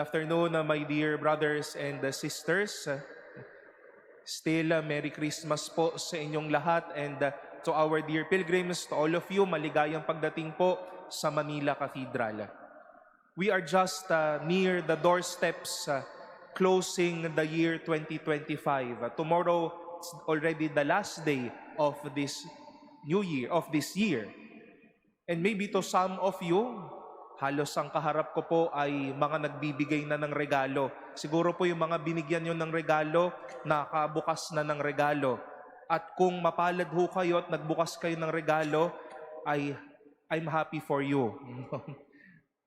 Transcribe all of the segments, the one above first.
Afternoon, my dear brothers and sisters. Still, Merry Christmas po sa inyong lahat and to our dear pilgrims, to all of you, maligayang pagdating po sa Manila Cathedral. We are just near the doorsteps closing the year 2025. Tomorrow is already the last day of this new year, of this year. And maybe to some of you, halos ang kaharap ko po ay mga nagbibigay na ng regalo. Siguro po yung mga binigyan nyo ng regalo, nakabukas na ng regalo. At kung mapalad ho kayo at nagbukas kayo ng regalo, ay I'm happy for you.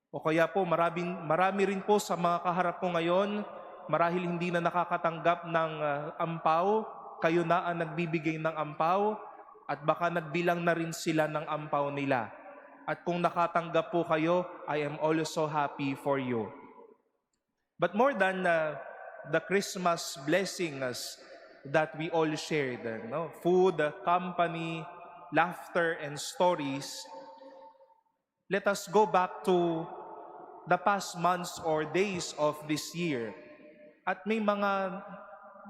O kaya po, marami rin po sa mga kaharap ko ngayon, marahil hindi na nakakatanggap ng ampaw, kayo na ang nagbibigay ng ampaw, at baka nagbilang na rin sila ng ampaw nila. At kung nakatanggap po kayo, I am also happy for you. But more than the Christmas blessings that we all shared, food, company, laughter, and stories, let us go back to the past months or days of this year. At may mga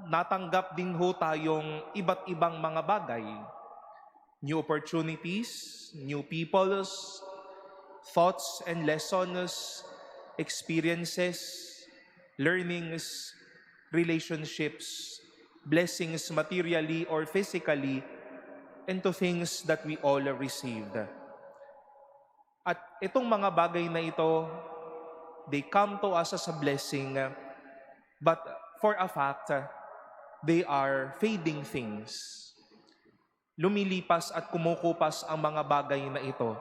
natanggap din ho tayong iba't ibang mga bagay. New opportunities, new peoples, thoughts and lessons, experiences, learnings, relationships, blessings materially or physically, and to things that we all received. At itong mga bagay na ito, they come to us as a blessing, but for a fact, they are fading things. Lumilipas at kumukupas ang mga bagay na ito.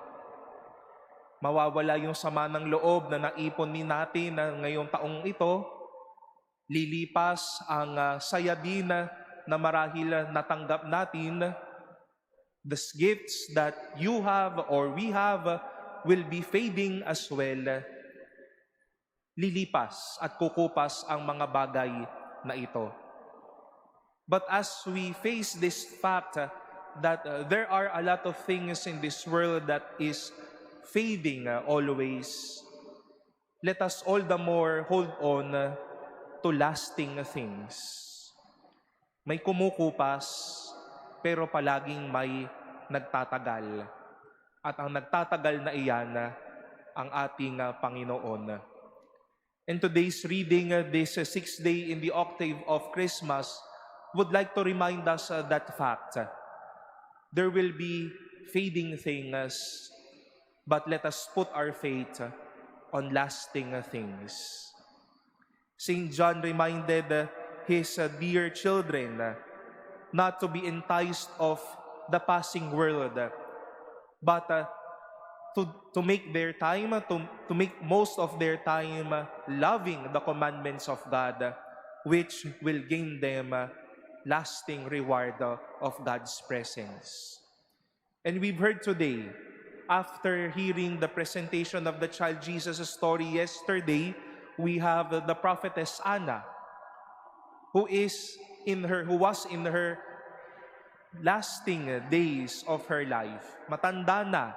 Mawawala yung sama ng loob na naipon natin na ngayong taong ito. Lilipas ang saya din na marahil natanggap natin. The gifts that you have or we have will be fading as well. Lilipas at kukupas ang mga bagay na ito. But as we face this fact that there are a lot of things in this world that is fading always, let us all the more hold on to lasting things. May kumukupas, pero palaging may nagtatagal. At ang nagtatagal na iyan, ang ating Panginoon. In today's reading, this sixth day in the octave of Christmas, would like to remind us that fact. There will be fading things, but let us put our faith on lasting things. St. John reminded his dear children not to be enticed of the passing world, but to make their time, to make most of their time loving the commandments of God, which will gain them lasting reward of God's presence. And we've heard today, after hearing the presentation of the child Jesus' story yesterday, we have the prophetess Anna, who was in her lasting days of her life. Matanda na,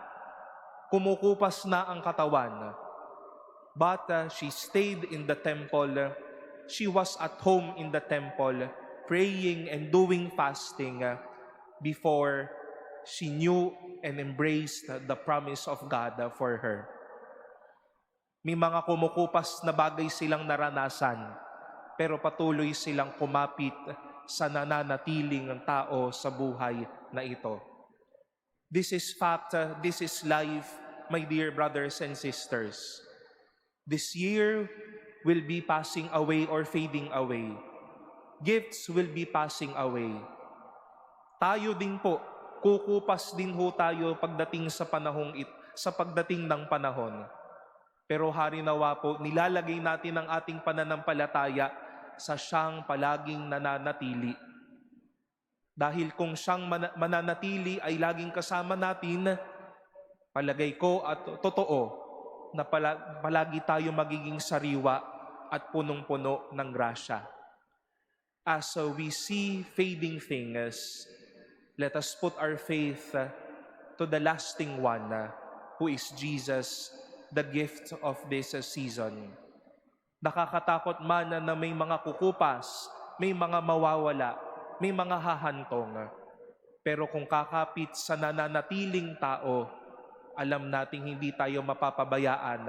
kumukupas na ang katawan. But she stayed in the temple. She was at home in the temple, praying and doing fasting before she knew and embraced the promise of God for her. May mga kumukupas na bagay silang naranasan, pero patuloy silang kumapit sa nananatiling tao sa buhay na ito. This is fact, this is life, my dear brothers and sisters. This year will be passing away or fading away. Gifts will be passing away. Tayo din po, kukupas din ho tayo pagdating sa pagdating ng panahon. Pero hari nawa po, nilalagay natin ang ating pananampalataya sa siyang palaging nananatili. Dahil kung siyang mananatili ay laging kasama natin, palagay ko at totoo na palagi tayo magiging sariwa at punong-puno ng grasya. As we see fading things, let us put our faith to the lasting one, who is Jesus, the gift of this season. Nakakatakot man na may mga kukupas, may mga mawawala, may mga hahantong. Pero kung kakapit sa nananatiling tao, alam nating hindi tayo mapapabayaan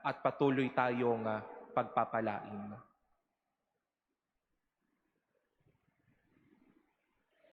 at patuloy tayong pagpapalain.